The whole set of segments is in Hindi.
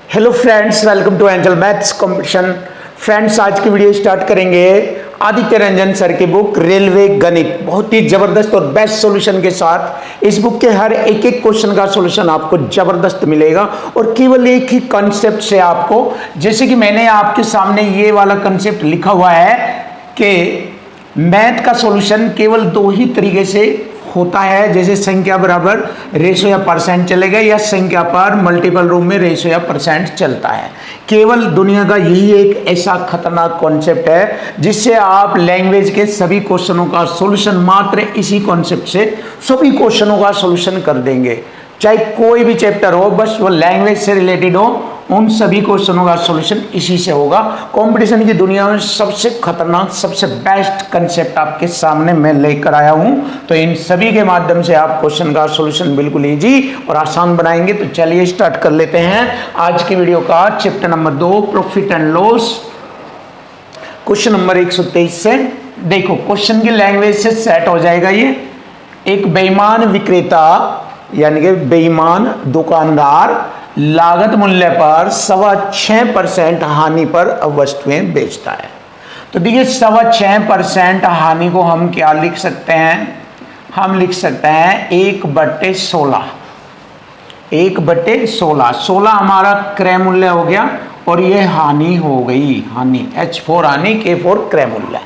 Hello friends, welcome to angel maths competition. Friends, आज की वीडियो स्टार्ट करेंगे आदित्य रंजन सर की बुक रेलवे गणित, बहुत ही जबरदस्त और बेस्ट सॉल्यूशन के साथ। इस बुक के हर एक एक क्वेश्चन का सॉल्यूशन आपको जबरदस्त मिलेगा और केवल एक ही कॉन्सेप्ट से आपको, जैसे कि मैंने आपके सामने ये वाला कॉन्सेप्ट लिखा हुआ है कि मैथ का सॉल्यूशन केवल दो ही तरीके से होता है, जैसे संख्या बराबर रेशो या परसेंट चलेगा, या संख्या पर मल्टीपल रूप में रेशो या परसेंट चलता है। केवल दुनिया का यही एक ऐसा खतरनाक कॉन्सेप्ट है जिससे आप लैंग्वेज के सभी क्वेश्चनों का सॉल्यूशन मात्र इसी कॉन्सेप्ट से सभी क्वेश्चनों का सॉल्यूशन कर देंगे। चाहे कोई भी चैप्टर हो, बस वो लैंग्वेज से रिलेटेड हो, उन सभी क्वेश्चनों का सॉल्यूशन इसी से होगा। कंपटीशन की दुनिया में सबसे खतरनाक, सबसे बेस्ट कंसेप्ट आपके सामने मैं लेकर आया हूं, तो इन सभी के माध्यम से आप क्वेश्चन का सॉल्यूशन बिल्कुल इजी और आसान बनाएंगे। तो चलिए स्टार्ट कर लेते हैं आज की वीडियो का chapter number 2, profit and loss, question number 123 से। देखो, क्वेश्चन की लैंग्वेज से सेट हो जाएगा ये। एक बेईमान विक्रेता यानी कि बेईमान दुकानदार लागत मूल्य पर 6.25% हानि पर वस्तुएं बेचता है। तो देखिए, 6.25% हानि को हम क्या लिख सकते हैं? हम लिख सकते हैं 1/16। 1/16 16 हमारा क्रय मूल्य हो गया और ये हानि हो गई, हानि H4 हानि, K4 क्रय मूल्य।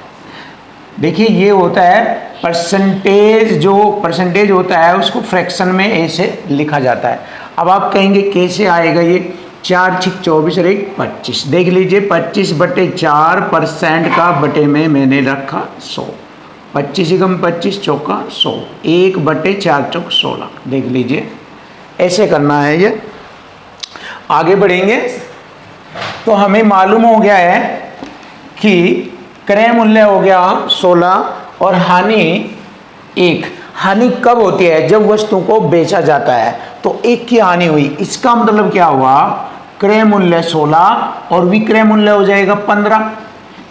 देखिए, ये होता है परसेंटेज, जो परसेंटेज होता है उसको फ्रैक्शन में ऐसे लिखा जाता है। अब आप कहेंगे कैसे आएगा ये? 4 6 24 और 1 25। देख लीजिए, 25/4% का बटे में मैंने रखा 100। 25 एकम 25 चौका 100, 1/4 चौक 16। देख लीजिए, ऐसे करना है ये। आगे बढ़ेंगे तो हमें मालूम हो गया है कि क्रय मूल्य हो गया 16 और हानि 1। हानि कब होती है? जब वस्तु को बेचा जाता है, तो 1 की हानि हुई। इसका मतलब क्या हुआ? क्रय मूल्य 16 और विक्रय मूल्य हो जाएगा 15,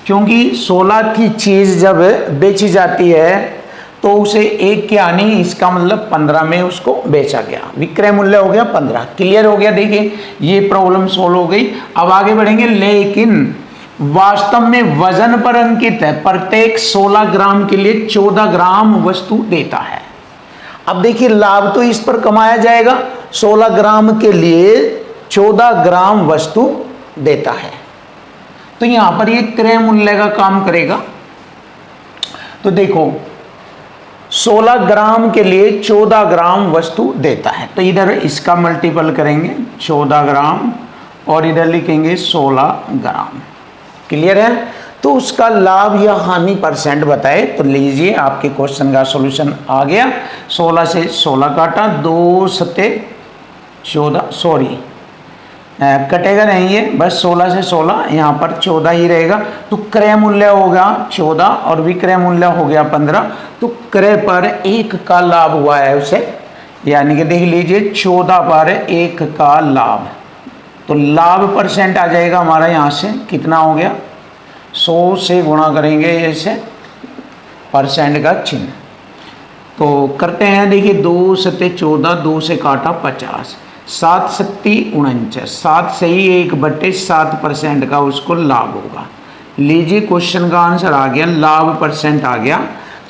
क्योंकि 16 की चीज जब बेची जाती है तो उसे 1 की हानि, इसका मतलब 15 में उसको बेचा गया, विक्रय मूल्य हो गया 15। क्लियर हो गया? देखिए, ये प्रॉब्लम सोल्व हो गई। अब आगे बढ़ेंगे। लेकिन वास्तव में वजन पर अंकित है, प्रत्येक 16 ग्राम के लिए 14 ग्राम वस्तु देता है। अब देखिए, लाभ तो इस पर कमाया जाएगा, 16 ग्राम के लिए 14 ग्राम वस्तु देता है, तो यहां पर ये क्रय मूल्य का काम करेगा। तो देखो, 16 ग्राम के लिए 14 ग्राम वस्तु देता है, तो इधर इसका मल्टीपल करेंगे 14 ग्राम और इधर लिखेंगे 16 ग्राम। क्लियर है? तो उसका लाभ या हानि परसेंट बताए। तो लीजिए, आपके क्वेश्चन का सॉल्यूशन आ गया। 16 से 16 काटा, 2 सत्ते 14, सॉरी कटेगा नहीं ये, बस 16 से 16, यहाँ पर 14 ही रहेगा। तो क्रय मूल्य होगा 14 और विक्रय मूल्य हो गया 15। तो क्रय पर 1 का लाभ हुआ है उसे, यानी कि देख लीजिए 14 पर 1 का लाभ। तो लाभ परसेंट आ जाएगा हमारा, यहाँ से कितना हो गया? 100 से गुणा करेंगे ऐसे परसेंट का चिन्ह। तो करते हैं, देखिए 2 सत्ते 14, 2 से काटा 50, 7 सत्ती 49, 7 से ही 1/7% का उसको लाभ होगा। लीजिए, क्वेश्चन का आंसर आ गया, लाभ परसेंट आ गया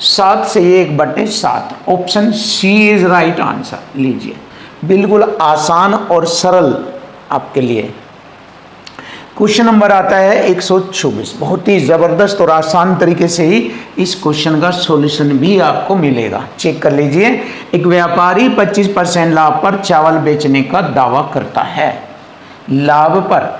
7 से 1/7। Option C is right answer. लीजिए, बिल्कुल आसान और सरल आपके लिए। क्वेश्चन नंबर आता है 124। बहुत ही जबरदस्त और आसान तरीके से ही इस क्वेश्चन का सॉल्यूशन भी आपको मिलेगा। चेक कर लीजिए। एक व्यापारी 25% लाभ पर चावल बेचने का दावा करता है, लाभ पर,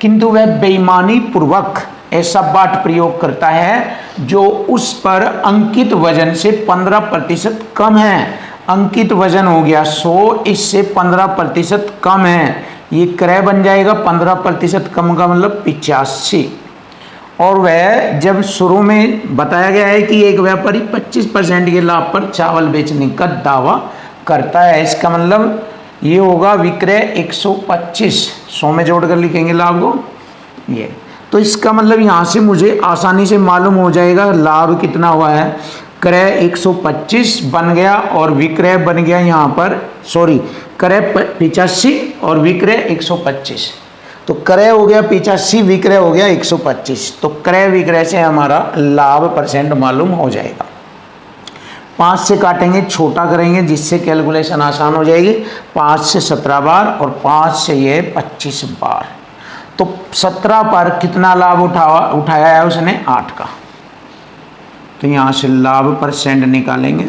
किंतु वह बेईमानी पूर्वक ऐसा बाट प्रयोग करता है जो उस पर अंकित वजन से 15% कम है। अंकित वजन हो गया 100, इससे 15% कम है, ये क्रय बन जाएगा। 15% कम का मतलब 85। और वह, जब शुरू में बताया गया है कि एक व्यापारी 25% के लाभ पर चावल बेचने का दावा करता है, इसका मतलब ये होगा विक्रय 125, 100 में जोड़कर लिखेंगे लाभ को ये। तो इसका मतलब यहाँ से मुझे आसानी से मालूम हो जाएगा लाभ कितना हुआ है। क्रय 125 बन गया और विक्रय बन गया यहाँ पर, सॉरी क्रय 85 और विक्रय 125। तो क्रय हो गया 85, विक्रय हो गया 125। तो क्रय विक्रय से हमारा लाभ परसेंट मालूम हो जाएगा। 5 से काटेंगे, छोटा करेंगे जिससे कैलकुलेशन आसान हो जाएगी। 5 से 17 बार और 5 से ये 25 बार। तो 17 पर कितना लाभ उठाया है उसने? 8 का। तो यहाँ से लाभ परसेंट निकालेंगे।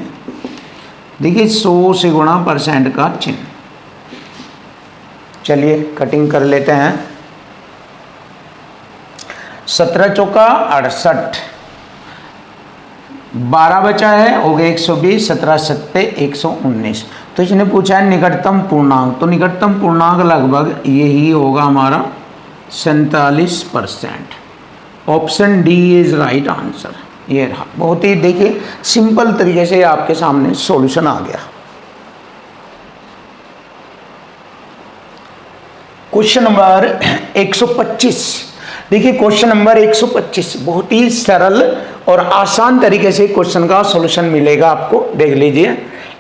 देखिए 100 से गुणा परसेंट का चिन्ह। चलिए कटिंग कर लेते हैं। 17 चौका 68, 12 बचा है, हो गया 120, 17 सत्ते 119। तो इसने पूछा है निकटतम पूर्णांक। तो निकटतम पूर्णांक लगभग यही होगा हमारा 47%। Option D is right answer. ये रहा, बहुत ही देखिए सिंपल तरीके से आपके सामने सॉल्यूशन आ गया। Question number 125। देखिए क्वेश्चन नंबर 125 बहुत ही सरल और आसान तरीके से क्वेश्चन का सॉल्यूशन मिलेगा आपको। देख लीजिए,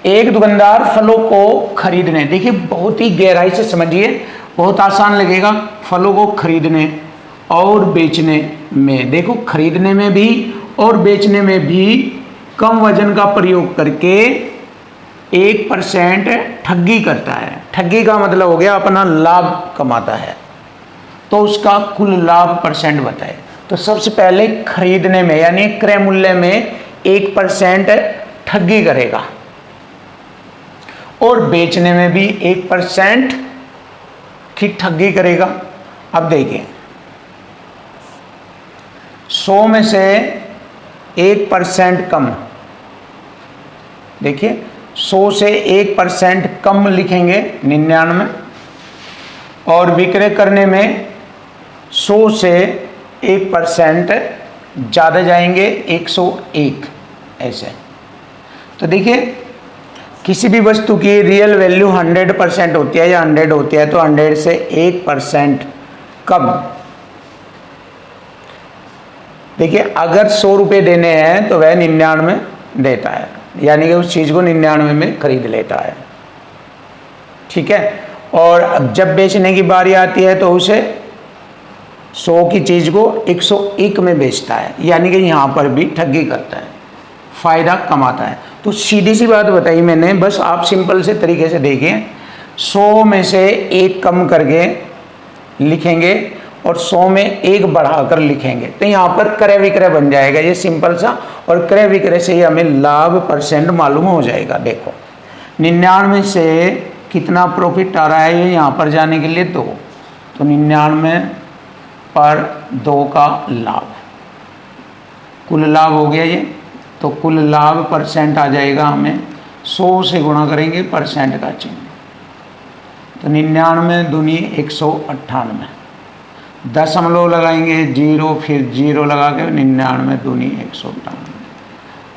एक दुकानदार फलों को खरीदने, देखिए बहुत ही गहराई से समझिए, बहुत आसान लगेगा। फलों को खरीदने और बेचने में, देखो खरीदने में भी और बेचने में भी कम वजन का प्रयोग करके 1% ठगी करता है। ठगी का मतलब हो गया अपना लाभ कमाता है। तो उसका कुल लाभ परसेंट बताए। तो सबसे पहले खरीदने में यानी क्रय मूल्य में 1% ठगी करेगा और बेचने में भी 1% की ठगी करेगा। अब देखिए 100 में से 1% कम, देखिए 100 से 1% कम लिखेंगे 99, और विक्रय करने में 100 से 1% ज़्यादा जाएंगे 101 ऐसे। तो देखिए किसी भी वस्तु की रियल वैल्यू 100% होती है या 100 होती है, तो 100 से 1% कम। देखिए अगर 100 रुपये देने हैं तो वह 99 देता है, यानी कि उस चीज़ को 99 में खरीद लेता है। ठीक है, और अब जब बेचने की बारी आती है तो उसे 100 की चीज़ को 101 में बेचता है, यानी कि यहाँ पर भी ठगी करता है, फ़ायदा कमाता है। तो सीधी सी बात बताई मैंने, बस आप सिंपल से तरीके से देखिए। 100 में से 1 कम करके लिखेंगे और 100 में 1 बढ़ाकर लिखेंगे, तो यहाँ पर क्रय विक्रय बन जाएगा, ये सिंपल सा। और क्रय विक्रय से ही हमें लाभ परसेंट मालूम हो जाएगा। देखो 99 से कितना प्रॉफिट आ रहा है, ये यहाँ पर जाने के लिए 2, तो 99 पर 2 का लाभ, कुल लाभ हो गया ये। तो कुल लाभ परसेंट आ जाएगा, हमें 100 से गुणा करेंगे परसेंट का चिन्ह। तो 99 दूनी 198, दशमलव लगाएंगे 0, फिर 0 लगा के 99 दूनी 198,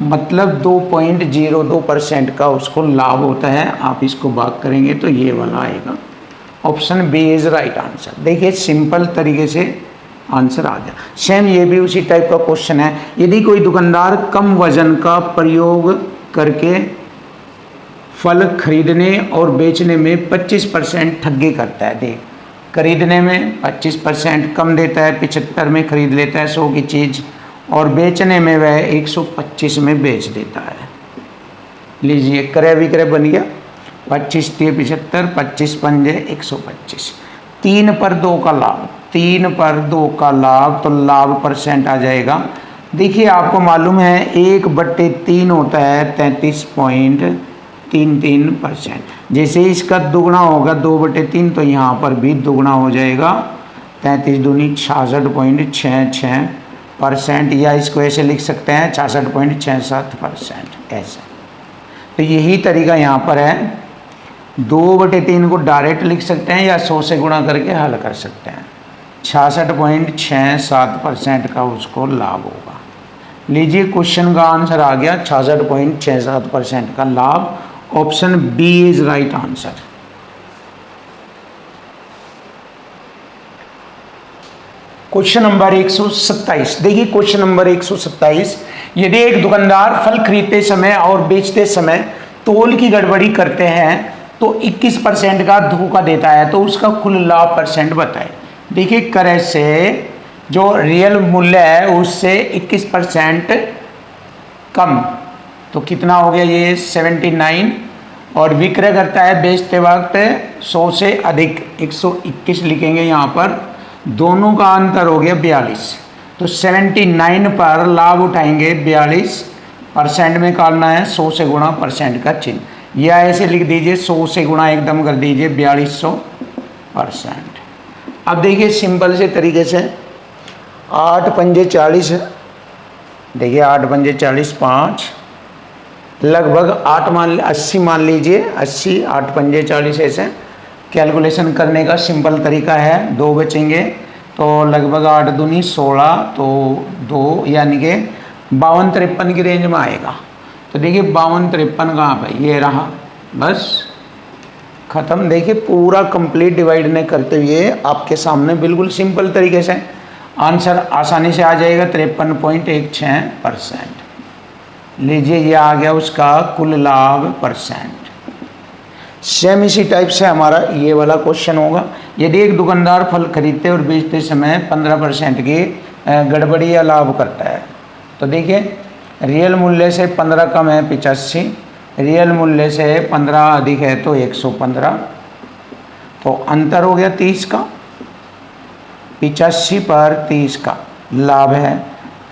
मतलब 2.02% का उसको लाभ होता है। आप इसको भाग करेंगे तो ये वाला आएगा। Option B is right answer. देखिए सिंपल तरीके से आंसर आ गया। सेम ये भी उसी टाइप का क्वेश्चन है। यदि कोई दुकानदार कम वजन का प्रयोग करके फल खरीदने और बेचने में 25% ठगी करता है, देख खरीदने में 25% कम देता है, 75 में खरीद लेता है 100 की चीज़, और बेचने में वह 125 में बेच देता है। लीजिए क्रय विक्रय बन गया। 25 3 75, 25 पंजे 125, 3 पर 2 का लाभ, 3 पर 2 का लाभ, तो लाभ परसेंट आ जाएगा। देखिए आपको मालूम है 1/3 होता है 33.33%। जैसे इसका दुगना होगा 2/3, तो यहाँ पर भी दुगना हो जाएगा 33 दूनी 66.66%, या इसको ऐसे लिख सकते हैं 66.67% ऐसे। तो यही तरीका यहाँ पर है। 2/3 को डायरेक्ट लिख सकते हैं या 100 से गुणा करके हल कर सकते हैं। 66.67% का उसको लाभ होगा। लीजिए क्वेश्चन का आंसर आ गया 66.67% का लाभ। Option B is right answer. Question number 127। देखिए क्वेश्चन नंबर 127, यदि एक दुकानदार फल खरीदते समय और बेचते समय तोल की गड़बड़ी करते हैं तो 21% का धोखा देता है, तो उसका कुल लाभ परसेंट बताए। देखिए क्रय से जो रियल मूल्य है उससे 21% कम, तो कितना हो गया ये 79, और विक्रय करता है बेचते वक्त 100 से अधिक 121 लिखेंगे यहाँ पर, दोनों का अंतर हो गया 42, तो 79 पर लाभ उठाएंगे 42% में करना है 100 से गुणा परसेंट का चिन्ह, या ऐसे लिख दीजिए 100 से गुणा एकदम कर दीजिए 4200%। अब देखिए सिंपल से तरीके से 8 पंजे 40, देखिए 8 पंजे 40 5, लगभग 8 80 मान लीजिए 80, 8 पंजे 40, ऐसे कैलकुलेशन करने का सिंपल तरीका है। 2 बचेंगे तो लगभग 8 दूनी 16, तो 2 यानी कि 52-53 की रेंज में आएगा। तो देखिए 52-53 कहाँ पर, ये रहा, बस ख़त्म। देखिए पूरा कंप्लीट डिवाइड ने करते हुए आपके सामने बिल्कुल सिंपल तरीके से आंसर आसानी से आ जाएगा 53.16%। लीजिए ये आ गया उसका कुल लाभ परसेंट। सेम इसी टाइप से हमारा ये वाला क्वेश्चन होगा। यदि एक दुकानदार फल खरीदते और बेचते समय 15% की गड़बड़ी या लाभ करता है, तो देखिए रियल मूल्य से 15 कम है 85, रियल मूल्य से 15 अधिक है तो 115, तो अंतर हो गया 30 का, 85 पर 30 का लाभ है,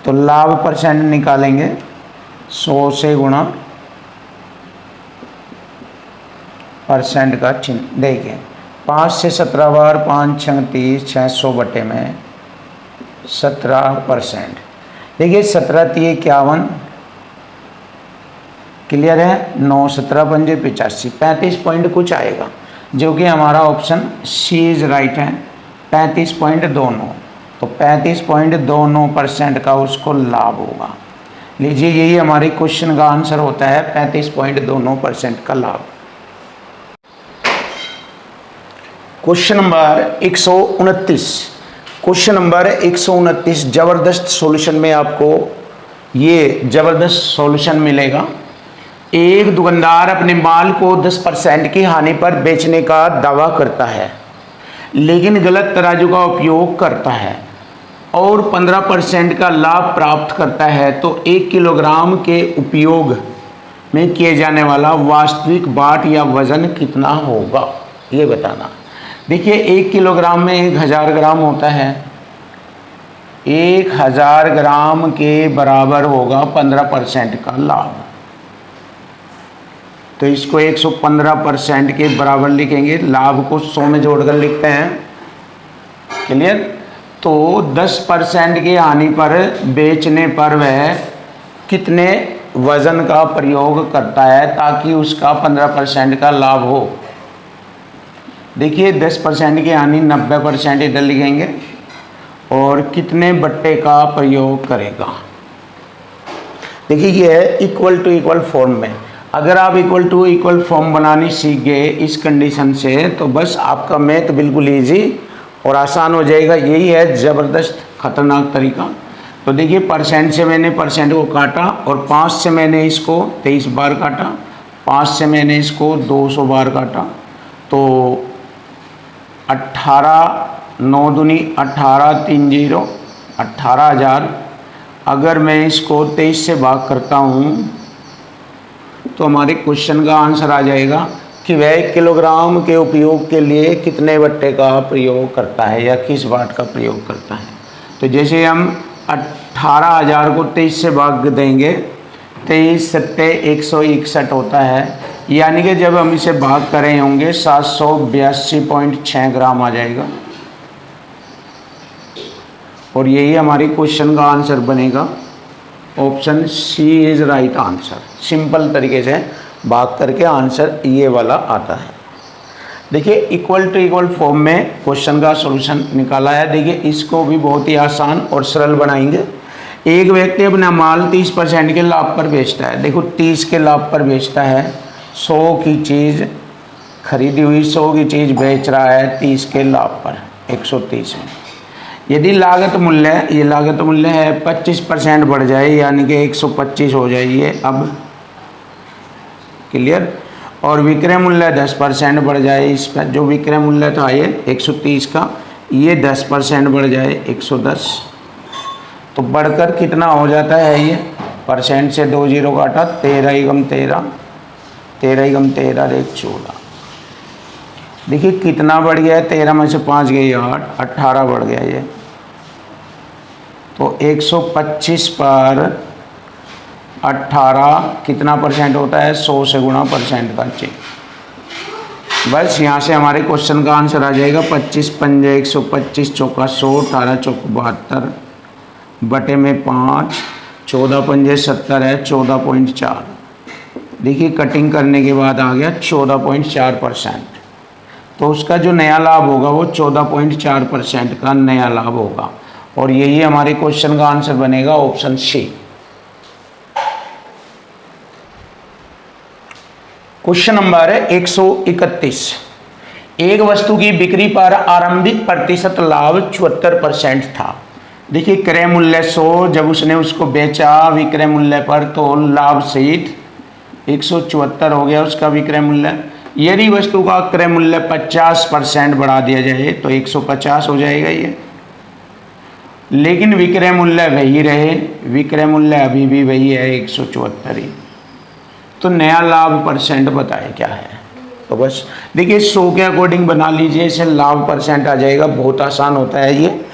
तो लाभ परसेंट निकालेंगे 100 से गुणा परसेंट का चिन्ह। देखिए 5 से 17 बार 5 6 30, 600 बटे में 17%। देखिए 17 3 51, क्लियर है, 9 17 पंजे 85, 35 पॉइंट कुछ आएगा, जो कि हमारा ऑप्शन सी इज राइट है, 35.29, तो 35.29% का उसको लाभ होगा। लीजिए यही हमारे क्वेश्चन का आंसर होता है, 35.29% का लाभ। क्वेश्चन नंबर 129, क्वेश्चन नंबर 129 जबरदस्त सॉल्यूशन में आपको ये जबरदस्त सॉल्यूशन मिलेगा। एक दुकानदार अपने माल को 10% की हानि पर बेचने का दावा करता है, लेकिन गलत तराजू का उपयोग करता है और 15% का लाभ प्राप्त करता है, तो 1 किलोग्राम के उपयोग में किए जाने वाला वास्तविक बाट या वजन कितना होगा, ये बताना। देखिए 1 किलोग्राम में 1000 ग्राम होता है, 1000 ग्राम के बराबर होगा 15% का लाभ, तो इसको 115% के बराबर लिखेंगे, लाभ को 100 में जोड़कर लिखते हैं, क्लियर। तो 10% की हानि पर बेचने पर वह कितने वजन का प्रयोग करता है ताकि उसका 15% का लाभ हो। देखिए 10% की हानि 90% इधर लिखेंगे, और कितने बट्टे का प्रयोग करेगा। देखिए ये है इक्वल टू इक्वल फॉर्म में, अगर आप इक्वल टू इक्वल फॉर्म बनानी सीख गए इस कंडीशन से, तो बस आपका मैथ बिल्कुल ईजी और आसान हो जाएगा। यही है ज़बरदस्त खतरनाक तरीका। तो देखिए परसेंट से मैंने परसेंट को काटा, और 5 से मैंने इसको 23 बार काटा, 5 से मैंने इसको 200 बार काटा, तो 18 9 दूनी 18 3 0 18,000। अगर मैं इसको 23 से भाग करता हूँ तो हमारे क्वेश्चन का आंसर आ जाएगा कि वह 1 किलोग्राम के उपयोग के लिए कितने बट्टे का प्रयोग करता है या किस वाट का प्रयोग करता है। तो जैसे हम 18,000 को 23 से भाग देंगे, 23 सत्ते 161 होता है, यानी कि जब हम इसे भाग करें होंगे 782.6 ग्राम आ जाएगा, और यही हमारे क्वेश्चन का आंसर बनेगा। Option C is right answer. Simple तरीके से भाग करके आंसर ये वाला आता है। देखिए इक्वल टू इक्वल फॉर्म में क्वेश्चन का सॉल्यूशन निकाला है। देखिए इसको भी बहुत ही आसान और सरल बनाएंगे। एक व्यक्ति अपना माल 30% के लाभ पर बेचता है। देखो 30 के लाभ पर बेचता है, 100 की चीज़ खरीदी हुई 100 की चीज़ बेच रहा है 30 के लाभ पर 130 में। यदि लागत मूल्य, ये लागत मूल्य है, 25% बढ़ जाए यानी कि 125 हो जाइए अब, क्लियर। और विक्रय मूल्य 10% बढ़ जाए, इस पर जो विक्रय मूल्य था ये 130 का, ये 10% बढ़ जाए 110, तो बढ़कर कितना हो जाता है ये, परसेंट से 2 जीरो काटा, 13 एकम 13, 13 एकम 13 एक 14। देखिए कितना बढ़ गया है, 13 में से 5 गई 8, 18 बढ़ गया ये। तो 125 पर 18 कितना परसेंट होता है, 100 से गुणा परसेंट का चेक। बस यहाँ से हमारे क्वेश्चन का आंसर आ जाएगा 25 पंजे 125, चौका 100, 18 चौक 72 बटे में 5, 14 पंजे 70 है, 14.4। देखिए कटिंग करने के बाद आ गया 14.4%। तो उसका जो नया लाभ होगा वो 14.4% का नया लाभ होगा, और यही हमारे क्वेश्चन का आंसर बनेगा ऑप्शन सी। Question number 131। एक वस्तु की बिक्री पर आरंभिक प्रतिशत लाभ 74% था। देखिए क्रय मूल्य 100, जब उसने उसको बेचा विक्रय मूल्य पर तो लाभ सहित 174 हो गया उसका विक्रय मूल्य। यदि वस्तु का क्रय मूल्य 50% बढ़ा दिया जाए तो 150 हो जाएगा ये, लेकिन विक्रय मूल्य वही रहे, विक्रय मूल्य अभी भी वही है 174 ही। तो नया लाभ परसेंट बताए क्या है, तो बस देखिए 100 के अकॉर्डिंग बना लीजिए, इसे लाभ परसेंट आ जाएगा, बहुत आसान होता है ये।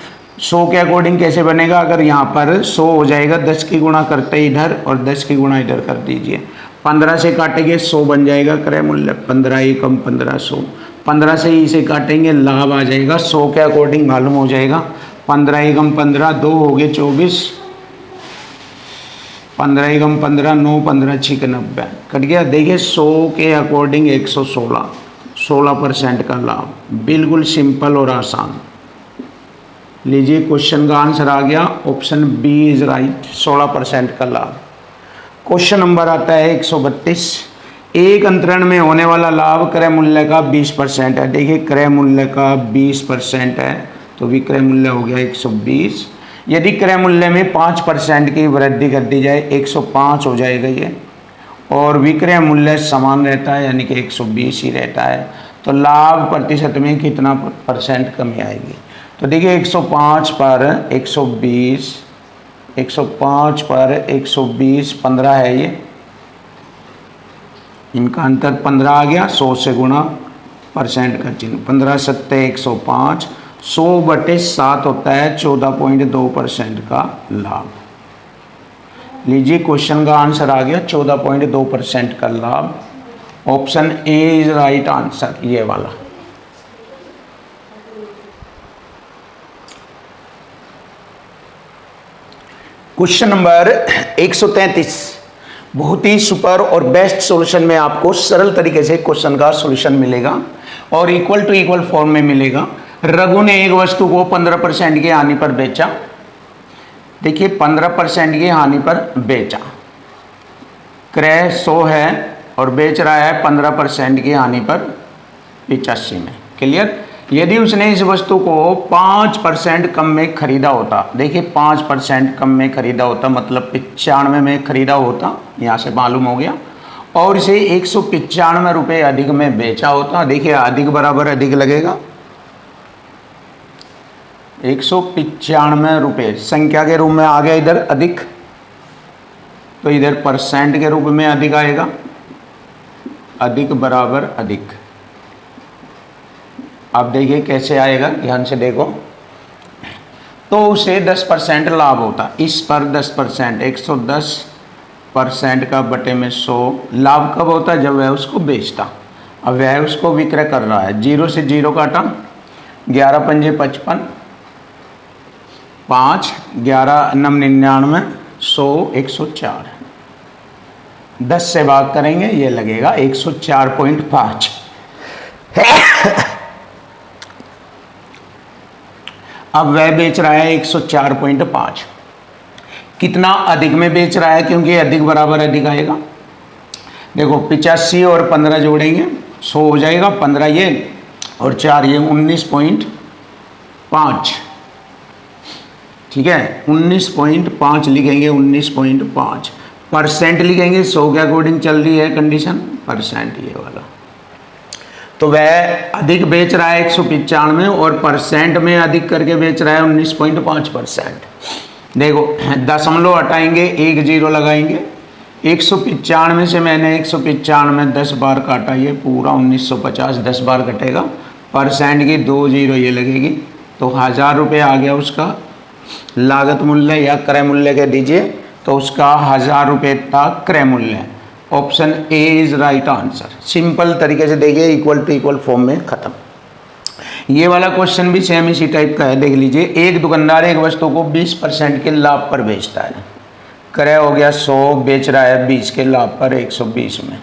100 के अकॉर्डिंग कैसे बनेगा, अगर यहाँ पर 100 हो जाएगा, 10 की गुणा करते इधर और 10 की गुणा इधर कर दीजिए, 15 से काटेंगे 100 बन जाएगा क्रय मूल्य, 15 एकम 1500, 15 से इसे काटेंगे लाभ आ जाएगा, 100 के अकॉर्डिंग मालूम हो जाएगा, 15 एकम 15, 2 हो गए 24, 15 एकम 15, 9 15 6 90 कट गया। देखिए 100 के अकॉर्डिंग 116, 16% का लाभ, बिल्कुल सिंपल और आसान। लीजिए क्वेश्चन का आंसर आ गया, ऑप्शन बी इज राइट, 16% का लाभ। क्वेश्चन नंबर आता है 132। एक अंतरण में होने वाला लाभ क्रय मूल्य का 20% है। देखिए क्रय मूल्य का 20% है तो विक्रय मूल्य हो गया 120। यदि क्रय मूल्य में 5% की वृद्धि कर दी जाए 105 हो जाएगा ये, और विक्रय मूल्य समान रहता है यानी कि 120 ही रहता है, तो लाभ प्रतिशत में कितना परसेंट कमी आएगी। तो देखिए 105 पर 120, 105 पर 120 15 है ये, इनका अंतर 15 आ गया, 100 से गुणा परसेंट का चिन्ह, 15 सत्ते 105, 100 बटे 7 होता है 14.2% का लाभ। लीजिए क्वेश्चन का आंसर आ गया 14.2% का लाभ, option A is right answer, ये वाला। Question number 133। बहुत ही सुपर और बेस्ट सॉल्यूशन में आपको सरल तरीके से क्वेश्चन का सॉल्यूशन मिलेगा और इक्वल टू इक्वल फॉर्म में मिलेगा। रघु ने एक वस्तु को 15% की हानि पर बेचा। देखिए 15% की हानि पर बेचा, क्रय 100 है और बेच रहा है 15% की हानि पर 85 में। क्लियर। यदि उसने इस वस्तु को 5% कम में खरीदा होता, देखिए 5% कम में खरीदा होता मतलब 95 में खरीदा होता, यहाँ से मालूम हो गया, और इसे 195 रुपये अधिक में बेचा होता। देखिए अधिक बराबर अधिक लगेगा, 195 रुपये संख्या के रूप में आ गया इधर अधिक, तो इधर परसेंट के रूप में अधिक आएगा, अधिक बराबर अधिक। अब देखिए कैसे आएगा, ध्यान से देखो। तो उसे 10% लाभ होता, इस पर 10%, 110% का बटे में 100 लाभ कब होता है, जब वह उसको बेचता। अब वह उसको विक्रय कर रहा है, 0 से 0 काटा, 11 पंजे 55, 5 11 9 99, 100 104, 10 से भाग करेंगे ये लगेगा 104.5। अब वह बेच रहा है 104.5, कितना अधिक में बेच रहा है, क्योंकि अधिक बराबर अधिक आएगा। देखो 85 और 15 जोड़ेंगे 100 हो जाएगा, 15 ये और 4 ये 19.5, ठीक है 19.5 लिखेंगे, 19.5 परसेंट लिखेंगे, 100 के अकॉर्डिंग चल रही है कंडीशन, परसेंट ये वाला। तो वह अधिक बेच रहा है 195 और परसेंट में अधिक करके बेच रहा है 19.5%। देखो दशमलव हटाएंगे, 1 0 लगाएंगे, 195 से मैंने 195 10 बार काटा, ये पूरा 1950 10 बार कटेगा, परसेंट की 2 0 ये लगेगी, तो 1000 रुपये आ गया उसका लागत मूल्य या क्रय मूल्य कह दीजिए, तो उसका 1000 रुपये था क्रय मूल्य। Option A is right answer. Simple तरीके से देखिए, इक्वल टू इक्वल फॉर्म में खत्म। ये वाला क्वेश्चन भी सेम इसी टाइप का है, देख लीजिए। एक दुकानदार एक वस्तु को 20% के लाभ पर बेचता है, क्रय हो गया 100, बेच रहा है 20 के लाभ पर 120 में,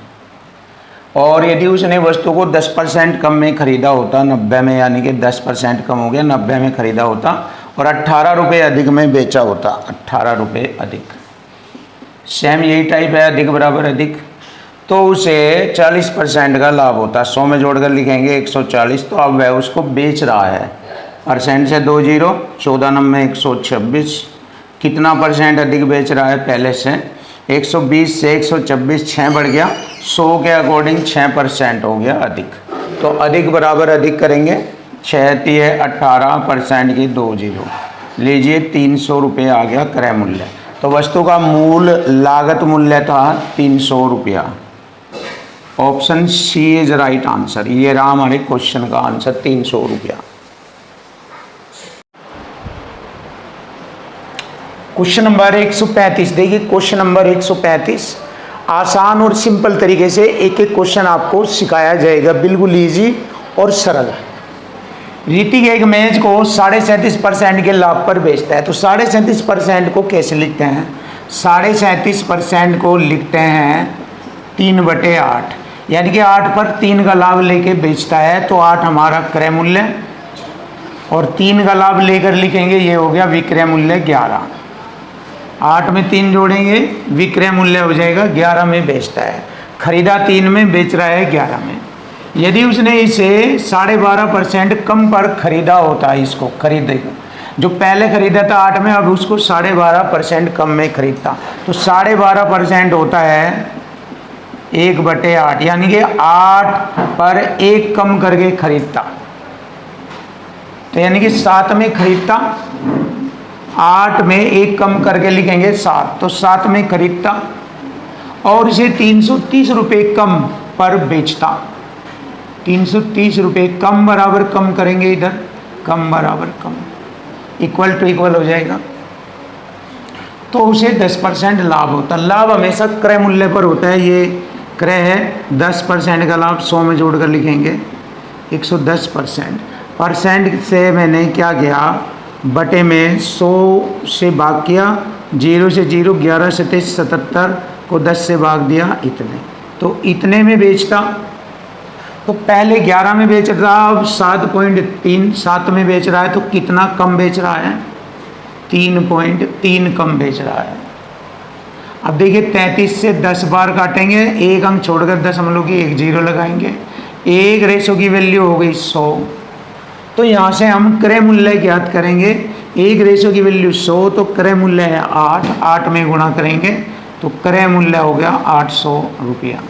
और यदि उसने वस्तु को 10% कम में खरीदा होता 90 में, यानी कि 10% कम हो गया 90 में खरीदा होता और 18 रुपये अधिक में बेचा होता, 18 रुपये अधिक, सेम यही टाइप है, अधिक बराबर अधिक, तो उसे 40% का लाभ होता। 100 में जोड़कर लिखेंगे 140, तो अब वह उसको बेच रहा है, परसेंट से 2 0, 14 नंबर 126, कितना परसेंट अधिक बेच रहा है पहले से, 120 से 126 6 बढ़ गया, 100 के अकॉर्डिंग 6% हो गया अधिक, तो अधिक बराबर अधिक करेंगे, 6 है 18% की 2 0, लीजिए 300 रुपये आ गया क्रय मूल्य। तो वस्तु का मूल लागत मूल्य था 300 रुपया। Option C is right answer. ये रहा हमारे क्वेश्चन का आंसर, 300 रुपया। क्वेश्चन नंबर 135 देखिए, क्वेश्चन नंबर 135 आसान और सिंपल तरीके से एक एक क्वेश्चन आपको सिखाया जाएगा, बिल्कुल इजी और सरल। ऋतिक एक मेज को 37.5% के लाभ पर बेचता है, तो 37.5% को कैसे लिखते हैं? 37.5% को लिखते हैं 3/8, यानी कि 8 पर 3 का लाभ लेके बेचता है, तो 8 हमारा क्रय मूल्य और 3 का लाभ लेकर लिखेंगे, ये हो गया विक्रय मूल्य 11। 8 में 3 जोड़ेंगे, विक्रय मूल्य हो जाएगा 11 में बेचता है, खरीदा 3 में, बेच रहा है 11 में। यदि उसने इसे 12.5% कम पर खरीदा होता है, इसको खरीदेगा, जो पहले खरीदा था 8 में, अब उसको 12.5% कम में खरीदता, तो 12.5% होता है 1/8, यानी कि 8 पर 1 कम करके खरीदता, तो यानी कि 7 में खरीदता, 8 में 1 कम करके लिखेंगे 7, तो 7 में खरीदता और इसे 330 रुपये कम पर बेचता। 330 रुपये कम बराबर कम करेंगे, इधर कम बराबर कम, इक्वल टू इक्वल हो जाएगा, तो उसे 10% लाभ होता। लाभ हमेशा क्रय मूल्य पर होता है, ये क्रय है, 10% का लाभ 100 में जोड़कर लिखेंगे 110%। परसेंट से मैंने क्या किया, बटे में 100 से भाग किया, 0 से 0, 11 से 23, 77 को 10 से भाग दिया, इतने, तो इतने में बेचता। तो पहले 11 में बेच रहा, अब 7.3 7 में बेच रहा है, तो कितना कम बेच रहा है? 3.3 कम बेच रहा है। अब देखिए 33 से 10 बार काटेंगे, एक अंक छोड़कर दशमलव की 1 0 लगाएंगे, 1 रेशो की वैल्यू हो गई 100, तो यहाँ से हम क्रय मूल्य ज्ञात करेंगे। 1 रेशो की वैल्यू 100, तो क्रय मूल्य है 8, 8 में गुणा करेंगे, तो क्रय मूल्य हो गया 800 रुपया,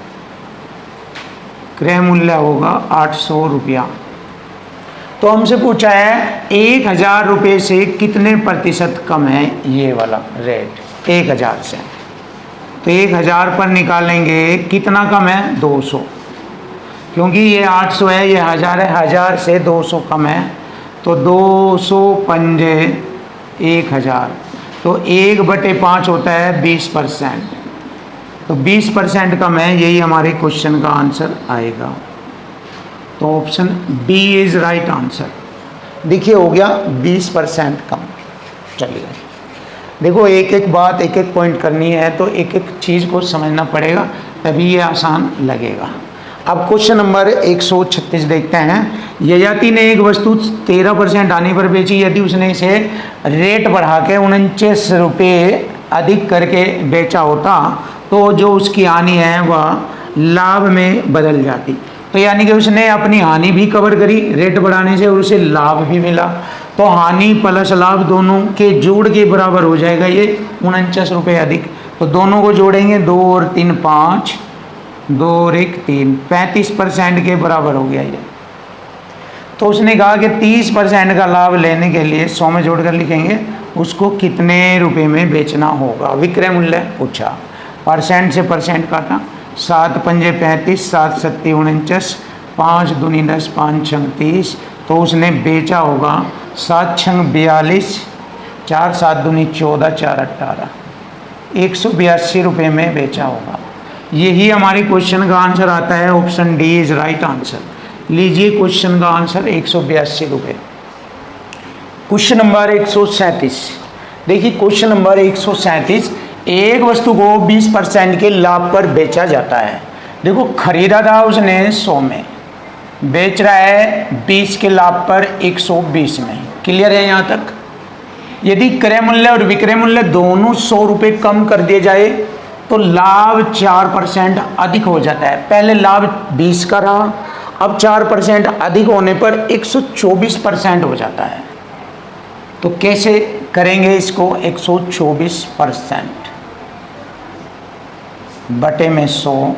क्रय मूल्य होगा 800 रुपया। तो हमसे पूछा है 1000 रुपये से कितने प्रतिशत कम है ये वाला रेट 1000 से, तो 1000 पर निकालेंगे कितना कम है, 200, क्योंकि ये 800 है, ये 1000 है, 1000 से 200 कम है, तो 200 पंजे 1000, तो 1/5 होता है 20%, तो 20% कम है, यही हमारे क्वेश्चन का आंसर आएगा। तो option B is right answer. देखिए हो गया 20% कम। चलिए देखो, एक एक बात, एक एक पॉइंट करनी है, तो एक एक चीज़ को समझना पड़ेगा, तभी ये आसान लगेगा। अब क्वेश्चन नंबर 136 देखते हैं। ययाति ने एक वस्तु 13% हानि पर बेची, यदि उसने इसे रेट बढ़ा के 49 रुपये अधिक करके बेचा होता, तो जो उसकी हानि है वह लाभ में बदल जाती। तो यानी कि उसने अपनी हानि भी कवर करी रेट बढ़ाने से और उसे लाभ भी मिला, तो हानि प्लस लाभ दोनों के जोड़ के बराबर हो जाएगा ये 49 रुपये अधिक। तो दोनों को जोड़ेंगे, 2 और 3 5, 2 और 1 3, 35% के बराबर हो गया ये। तो उसने कहा कि 30% का लाभ लेने के लिए 100 में जोड़कर लिखेंगे उसको कितने रुपए में बेचना होगा। विक्रय मूल्य पूछा, परसेंट से परसेंट काटा, 7 पंजे 35, 7 सत्ती 49, 5 दूनी 10, 5 छंग 30। तो उसने बेचा होगा 7 छंग 42, 4 7 दूनी 14, 4 18, 182 रुपये में बेचा होगा। यही हमारे क्वेश्चन का आंसर आता है। Option D is right answer. लीजिए क्वेश्चन का आंसर 182 रुपये। Question number 137। देखिए क्वेश्चन नंबर 137, एक वस्तु को 20% के लाभ पर बेचा जाता है। देखो खरीदा था उसने 100 में, बेच रहा है 20 के लाभ पर 120 में। क्लियर है यहाँ तक? यदि क्रय मूल्य और विक्रय मूल्य दोनों 100 रुपये कम कर दिए जाए तो लाभ 4% अधिक हो जाता है। पहले लाभ 20 का रहा, अब 4% अधिक होने पर 124% हो जाता है। तो कैसे करेंगे इसको? 124% बटे में 100,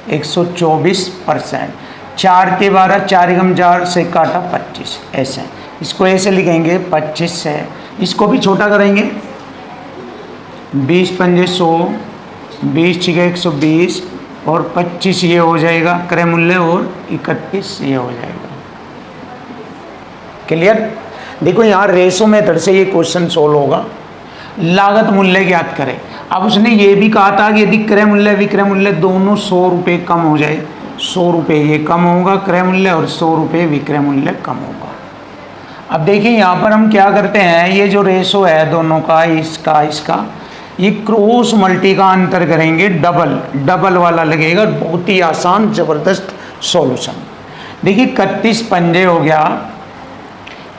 124%। 4 के 12, 4 एकम 4 से काटा 25, ऐसे इसको ऐसे लिखेंगे 25 से। इसको भी छोटा करेंगे, 20 पंजे 100, 20 छिके 120 और 25 ये हो जाएगा क्रय मूल्य और 31 ये हो जाएगा। क्लियर? देखो यहाँ रेशो मेथड से ये क्वेश्चन सोल्व होगा। लागत मूल्य ज्ञात करें। अब उसने ये भी कहा था कि यदि क्रय मूल्य विक्रय मूल्य दोनों 100 रुपये कम हो जाए, 100 रुपये ये कम होगा क्रय मूल्य और 100 रुपये विक्रय मूल्य कम होगा। अब देखिए यहाँ पर हम क्या करते हैं, ये जो रेशो है दोनों का, इसका ये क्रॉस मल्टी का अंतर करेंगे, डबल वाला लगेगा। बहुत ही आसान ज़बरदस्त सॉल्यूशन। देखिए 31 पंजे हो गया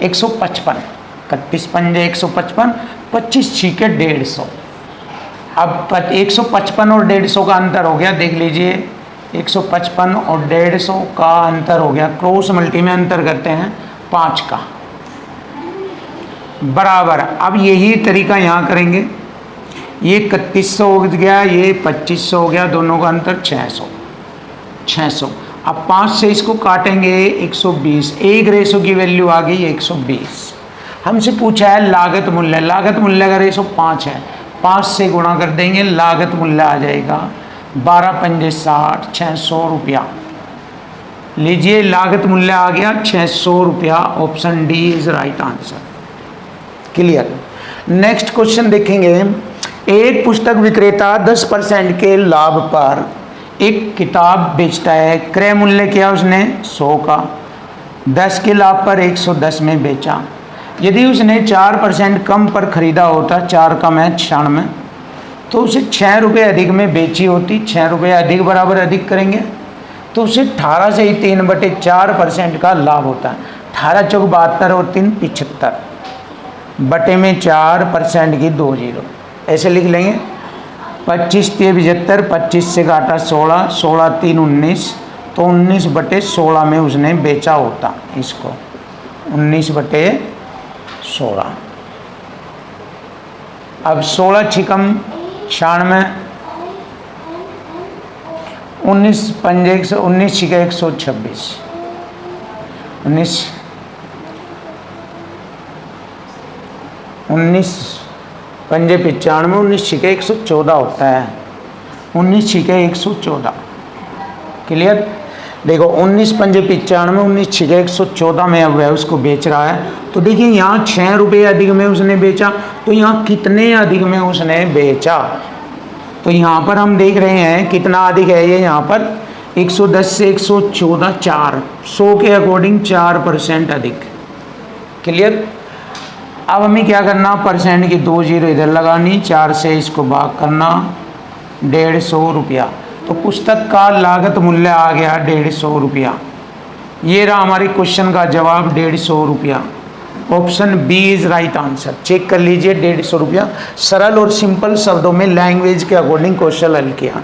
155, 31 पंजे 155, 25 छीके 150। अब 155 और 150 का अंतर हो गया, देख लीजिए 155 और 150 का अंतर हो गया। क्रॉस मल्टी में अंतर करते हैं 5 का, बराबर। अब यही तरीका यहाँ करेंगे। ये 3100 हो गया, ये 2500 हो गया, दोनों का अंतर 600। अब 5 से इसको काटेंगे 120, एक रेशो की वैल्यू आ गई 120। हमसे पूछा है लागत मूल्य, लागत मूल्य का रेशो 5 है, 5 से गुणा कर देंगे, लागत मूल्य आ जाएगा 12 पंजे 60, 600 रुपया। लीजिए लागत मूल्य आ गया 600 रुपया। Option D is right answer. Clear? Next question देखेंगे। एक पुस्तक विक्रेता 10% के लाभ पर एक किताब बेचता है। क्रय मूल्य क्या उसने 100 का, 10 के लाभ पर 110 में बेचा। यदि उसने 4% कम पर खरीदा होता, 4 कम है 96, तो उसे 6 रुपये अधिक में बेची होती। 6 रुपये अधिक बराबर अधिक करेंगे तो उसे 18 से ही 3/4% का लाभ होता है। 18 चौक 72 और 3 75 बटे में 4% की 2 जीरो, ऐसे लिख लेंगे। 25 3 75, 25 से काटा 16, 16 3 19, तो 19/16 में उसने बेचा होता इसको, 19/16। अब 16 छिकम 96, 19 पंजे 19 छिके 126, 19 पंजे 95, 19 छिके 114 होता है, 19 छिके 114। क्लियर? देखो 19 पंजे 95, 19 छिके 114 में अब है उसको बेच रहा है। तो देखिए यहाँ 6 रुपये अधिक में उसने बेचा, तो यहाँ कितने अधिक में उसने बेचा? तो यहाँ पर हम देख रहे हैं कितना अधिक है ये, यहाँ पर 110 से 114 4, 100 के अकॉर्डिंग 4% अधिक। क्लियर? अब हमें क्या करना, परसेंट की 2 जीरो इधर लगानी, 4 से इसको भाग करना, 150 रुपया। तो पुस्तक का लागत मूल्य आ गया 150 रुपया। ये रहा हमारे क्वेश्चन का जवाब 150 रुपया। Option B is right answer. Check कर लीजिए 150 रुपया। सरल और सिंपल शब्दों में लैंग्वेज के अकॉर्डिंग क्वेश्चन हल किया।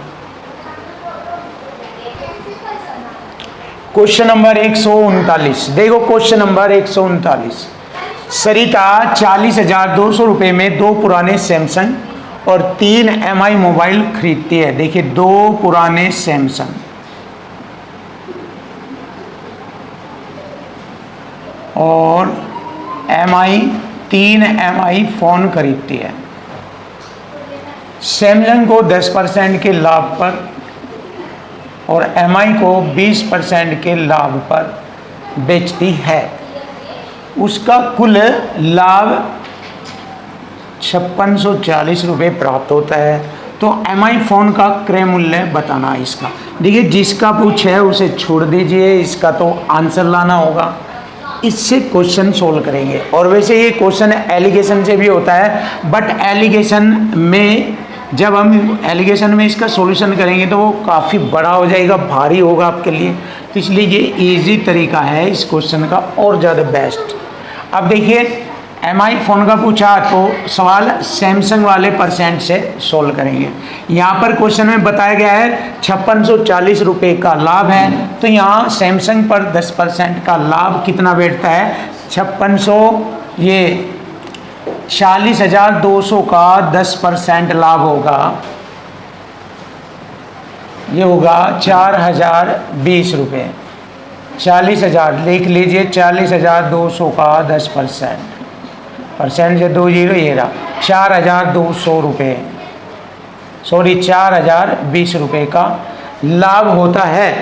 Question number 139। देखो क्वेश्चन नंबर 139, सरिता 40,200 रुपये में 2 पुराने सैमसंग और 3 MI मोबाइल खरीदती है। देखिए 2 पुराने सैमसंग और तीन MI फ़ोन खरीदती है। सैमसंग को 10% के लाभ पर और MI को 20% के लाभ पर बेचती है। उसका कुल लाभ 5640 रुपये प्राप्त होता है। तो MI फ़ोन का क्रय मूल्य बताना है इसका। देखिए जिसका पूछ है उसे छोड़ दीजिए, इसका तो आंसर लाना होगा। इससे क्वेश्चन सोल्व करेंगे। और वैसे ये क्वेश्चन एलिगेशन से भी होता है, बट एलिगेशन में जब हम एलिगेशन में इसका सॉल्यूशन करेंगे तो वो काफ़ी बड़ा हो जाएगा, भारी होगा आपके लिए। तो इसलिए ये इजी तरीका है इस क्वेश्चन का और ज़्यादा बेस्ट। अब देखिए MI फ़ोन का पूछा तो सवाल सैमसंग वाले परसेंट से सोल्व करेंगे। यहाँ पर क्वेश्चन में बताया गया है 5640 रुपये का लाभ है, तो यहाँ सैमसंग पर 10% का लाभ कितना बैठता है 5600, ये 40,200 का 10% लाभ होगा, ये होगा 4020 रुपये। 40,000 लिख लीजिए, 40,200 का 10%, परसेंट से 2 जीरो, ये रहा 4,200 रुपये, सॉरी 4,020 रुपये का लाभ होता है।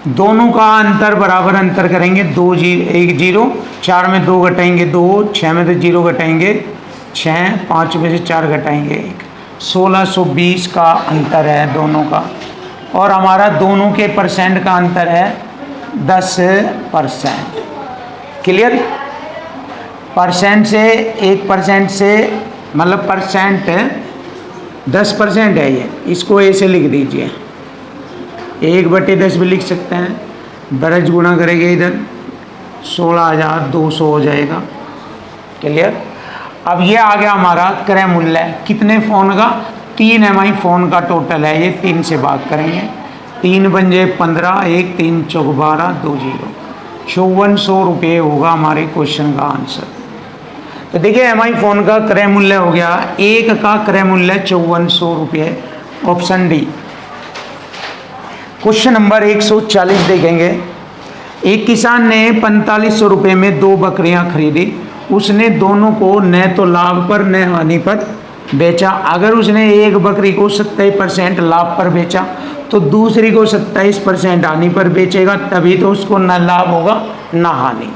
दोनों का अंतर बराबर अंतर करेंगे, 2 जीरो 1 जीरो, 4 में 2 घटाएंगे 2, 6 में तो 0 घटाएंगे 6, 5 में से 4 घटाएंगे 1, 1620 का अंतर है दोनों का। और हमारा दोनों के परसेंट का अंतर है 10%। क्लियर? परसेंट से 1% से मतलब परसेंट 10% है ये, इसको ऐसे लिख दीजिए, 1/10 भी लिख सकते हैं। ब्रज गुणा करेंगे इधर 16,200 हो जाएगा। क्लियर? अब ये आ गया हमारा क्रय मूल्य। कितने फ़ोन का? 3 MI फ़ोन का टोटल है, ये 3 से भाग करेंगे, 3 बन जाए 15, 1 3 चौक 12, 2 जीरो, 5400 रुपये होगा हमारे क्वेश्चन का आंसर। तो देखिए MI फ़ोन का क्रय मूल्य हो गया, एक का क्रय मूल्य 5400 रुपये, ऑप्शन डी। क्वेश्चन नंबर 140 देखेंगे। एक किसान ने 4500 रुपये में 2 बकरियां खरीदी। उसने दोनों को न तो लाभ पर न हानि पर बेचा। अगर उसने एक बकरी को 27% लाभ पर बेचा तो दूसरी को 27% हानि पर बेचेगा, तभी तो उसको न लाभ होगा न हानि,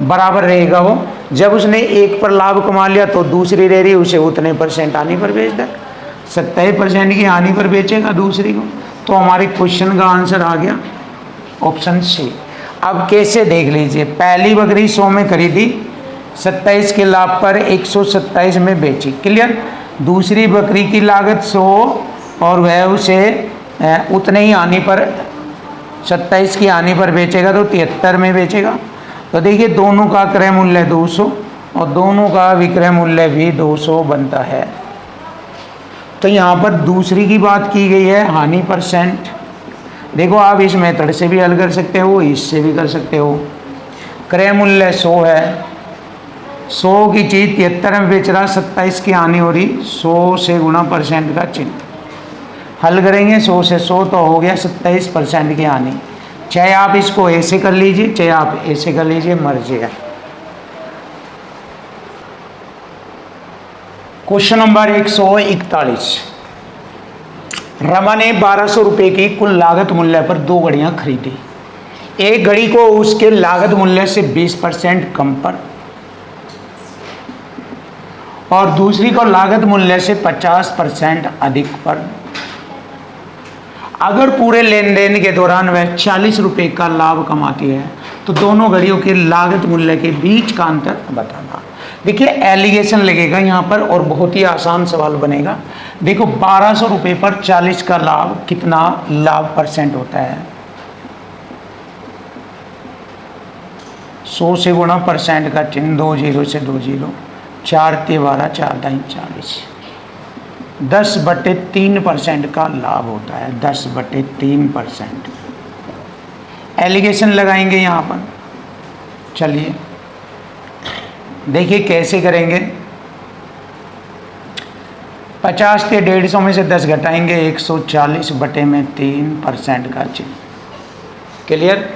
बराबर रहेगा वो। जब उसने एक पर लाभ कमा लिया तो दूसरी रह रही उसे उतने % हानि पर बेच दे, 27% की हानि पर बेचेगा दूसरी को। तो हमारे क्वेश्चन का आंसर आ गया ऑप्शन सी। अब कैसे देख लीजिए, पहली बकरी 100 में खरीदी, 27 के लाभ पर 127 में बेची। क्लियर? दूसरी बकरी की लागत 100 और वह उसे उतने ही हानि पर 27 की हानि पर बेचेगा तो 73 में बेचेगा। तो देखिए दोनों का क्रय मूल्य 200 और दोनों का विक्रय मूल्य भी 200 बनता है। तो यहाँ पर दूसरी की बात की गई है हानि %। देखो आप इस मेथड से भी हल कर सकते हो, इससे भी कर सकते हो। क्रय मूल्य 100 है, 100 की चीज़ 73 में बेच रहा, 27 की हानि हो रही, 100 से गुणा % का चिन्ह हल करेंगे, 100 से 100 तो हो गया 27% की हानि। चाहे आप इसको ऐसे कर लीजिए चाहे आप ऐसे कर लीजिए, मर्जी है। Question number 141। रमा ने 1200 रुपये की कुल लागत मूल्य पर 2 घड़ियां खरीदी। एक घड़ी को उसके लागत मूल्य से 20% कम पर और दूसरी को लागत मूल्य से 50% अधिक पर। अगर पूरे लेन देन के दौरान वह 40 रुपये का लाभ कमाती है तो दोनों घड़ियों के लागत मूल्य के बीच का अंतर बताना। देखिए एलिगेशन लगेगा यहाँ पर और बहुत ही आसान सवाल बनेगा। देखो 1200 रुपये पर 40 का लाभ, कितना लाभ % होता है? 100 से गुणा % का चिन्ह, 2 जीरो से 2 जीरो, 4 ते 12, 4 दाई 40, 10/3% का लाभ होता है, 10/3%। एलिगेशन लगाएंगे यहाँ पर। चलिए देखिए कैसे करेंगे। 50 के 150 में से 10 घटाएंगे, 140 बटे में 3% का चिन्ह। क्लियर।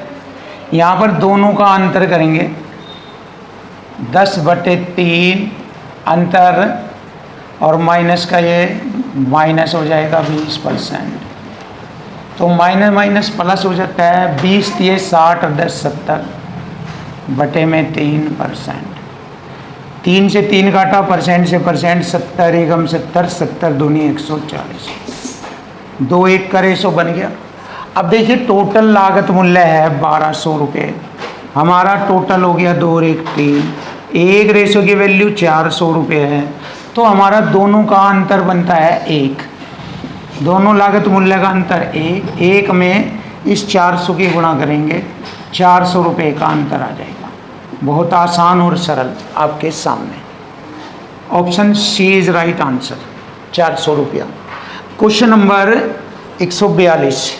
यहाँ पर दोनों का अंतर करेंगे, 10 बटे 3 अंतर, और माइनस का ये माइनस हो जाएगा 20%, तो माइनस माइनस प्लस हो जाता है। 20 ये 60 और 10 70 बटे में 3%। 3 से 3 काटा, परसेंट से परसेंट, 70 एकम 70, 70 दूनी 140, 2 1 का रेशो बन गया। अब देखिए टोटल लागत मूल्य है 1200 रुपये, हमारा टोटल हो गया 2 और 1 3, एक रेशो की वैल्यू 400 रुपये है, तो हमारा दोनों का अंतर बनता है 1। दोनों लागत मूल्य का अंतर 1 में इस 400 की गुणा करेंगे, 400 रुपये का अंतर आ जाएगा। बहुत आसान और सरल आपके सामने। Option C is right answer, 400 रुपया। Question number 142।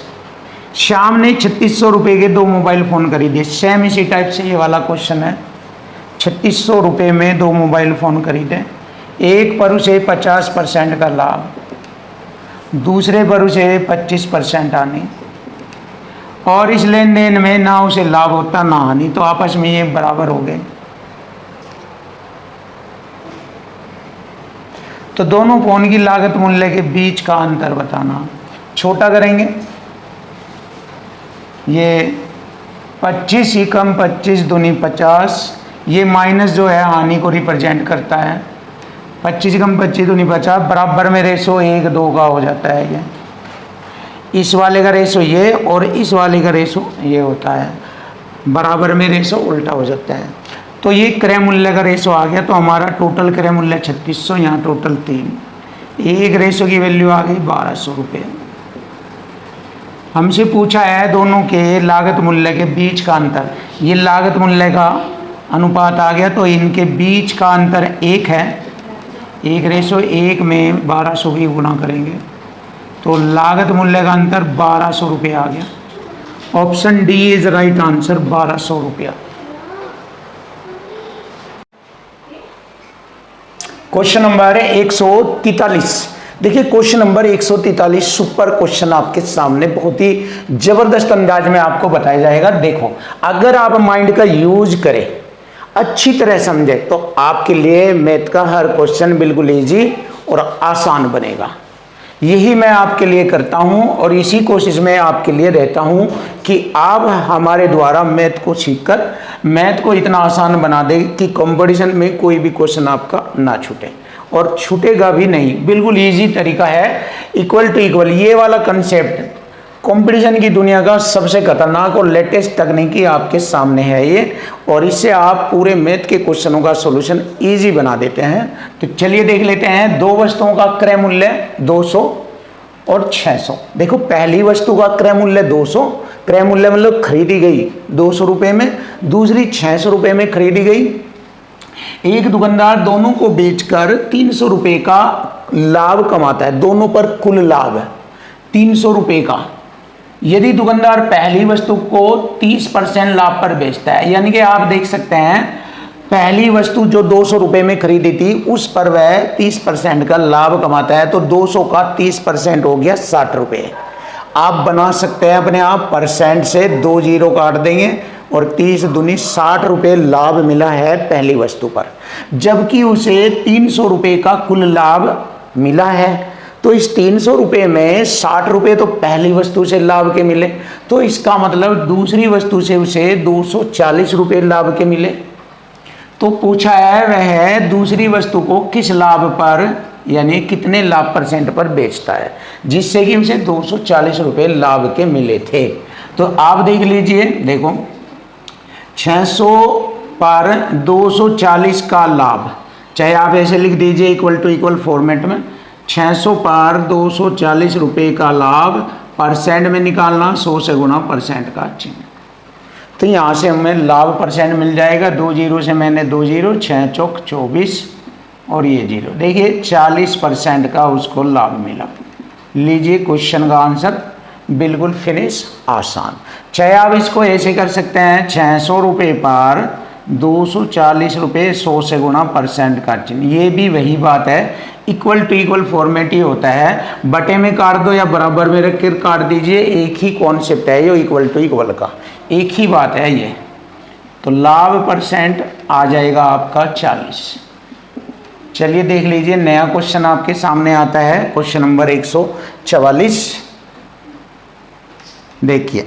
श्याम ने 3600 रुपये के 2 मोबाइल फ़ोन खरीदे। सेम इसी टाइप से ये वाला क्वेश्चन है। 3600 रुपये में 2 मोबाइल फ़ोन खरीदे। एक पर उसे 50% का लाभ, दूसरे पर उसे 25% हानि, और इस लेन देन में ना उसे लाभ होता ना हानि, तो आपस में ये बराबर हो गए। तो दोनों फ़ोन की लागत मूल्य के बीच का अंतर बताना। छोटा करेंगे, ये 25 एकम 25 दूनी 50, ये माइनस जो है हानि को रिप्रेजेंट करता है। 25 एकम 25 दूनी 50, बराबर में रेशो 1 2 का हो जाता है। ये इस वाले का रेशो ये और इस वाले का रेशो ये होता है, बराबर में रेशो उल्टा हो जाता है। तो ये क्रय मूल्य का रेशो आ गया। तो हमारा टोटल क्रय मूल्य 3600, यहाँ टोटल 3, एक रेशो की वैल्यू आ गई 1200 रुपये। हमसे पूछा है दोनों के लागत मूल्य के बीच का अंतर। ये लागत मूल्य का अनुपात आ गया, तो इनके बीच का अंतर 1 है। 1:1 में 1200 की गुणा करेंगे, तो लागत मूल्य का अंतर 1200 रुपये आ गया। Option D is right answer, 1200 रुपया। Question number 143। देखिए क्वेश्चन नंबर 143 सुपर क्वेश्चन आपके सामने बहुत ही जबरदस्त अंदाज में आपको बताया जाएगा। देखो, अगर आप माइंड का यूज करें, अच्छी तरह समझे, तो आपके लिए मैथ का हर क्वेश्चन बिल्कुल इजी और आसान बनेगा। यही मैं आपके लिए करता हूं और इसी कोशिश में आपके लिए रहता हूं कि आप हमारे द्वारा मैथ को सीखकर मैथ को इतना आसान बना दे कि कंपटीशन में कोई भी क्वेश्चन आपका ना छूटे, और छूटेगा भी नहीं। बिल्कुल इजी तरीका है, इक्वल टू इक्वल। ये वाला कंसेप्ट कंपटीशन की दुनिया का सबसे खतरनाक और लेटेस्ट तकनीकी आपके सामने है ये, और इससे आप पूरे मैथ के क्वेश्चनों का सॉल्यूशन इजी बना देते हैं। तो चलिए देख लेते हैं। 2 वस्तुओं का क्रय मूल्य 200 और 600। देखो, पहली वस्तु का क्रय मूल्य 200, क्रय मूल्य मतलब खरीदी गई 200 रुपये में, दूसरी 600 रुपये में खरीदी गई। एक दुकानदार दोनों को बेचकर 300 रुपये का लाभ कमाता है। दोनों पर कुल लाभ 300 रुपये का। यदि दुकानदार पहली वस्तु को 30% लाभ पर बेचता है, यानी कि आप देख सकते हैं पहली वस्तु जो 200 रुपये में खरीदी थी उस पर वह 30% का लाभ कमाता है, तो 200 का 30% हो गया 60 रुपये। आप बना सकते हैं अपने आप, परसेंट से 2 जीरो काट देंगे और 30 दूनी 60 रुपये लाभ मिला है पहली वस्तु पर, जबकि उसे 300 रुपये का कुल लाभ मिला है। तो इस 300 रुपये में 60 रुपये तो पहली वस्तु से लाभ के मिले, तो इसका मतलब दूसरी वस्तु से उसे 240 रुपये लाभ के मिले। तो पूछा है वह दूसरी वस्तु को किस लाभ पर, यानी कितने लाभ परसेंट पर बेचता है, जिससे कि उसे 240 रुपये लाभ के मिले थे। तो आप देख लीजिए, देखो 600 पर 240 का लाभ, चाहे आप ऐसे लिख दीजिए इक्वल टू इक्वल फॉर्मेट में, 600 पर 240 रुपये का लाभ, परसेंट में निकालना 100 से गुना परसेंट का चिन्ह। तो यहाँ से हमें लाभ परसेंट मिल जाएगा। 2 जीरो से मैंने 2 जीरो, 6 चौक 24 और ये जीरो। देखिए 40% का उसको लाभ मिला। लीजिए क्वेश्चन का आंसर बिल्कुल फिनिश, आसान। चाहे आप इसको ऐसे कर सकते हैं, 600 रुपये पर 240 रुपये 100 से गुणा परसेंट का चिन्ह। ये भी वही बात है, इक्वल टू इक्वल फॉर्मेट ही होता है, बटे में काट दो या बराबर में रख कर काट दीजिए, एक ही कॉन्सेप्ट है ये इक्वल टू इक्वल का, एक ही बात है ये। तो लाभ परसेंट आ जाएगा आपका 40। चलिए देख लीजिए, नया क्वेश्चन आपके सामने आता है, क्वेश्चन नंबर 144। देखिए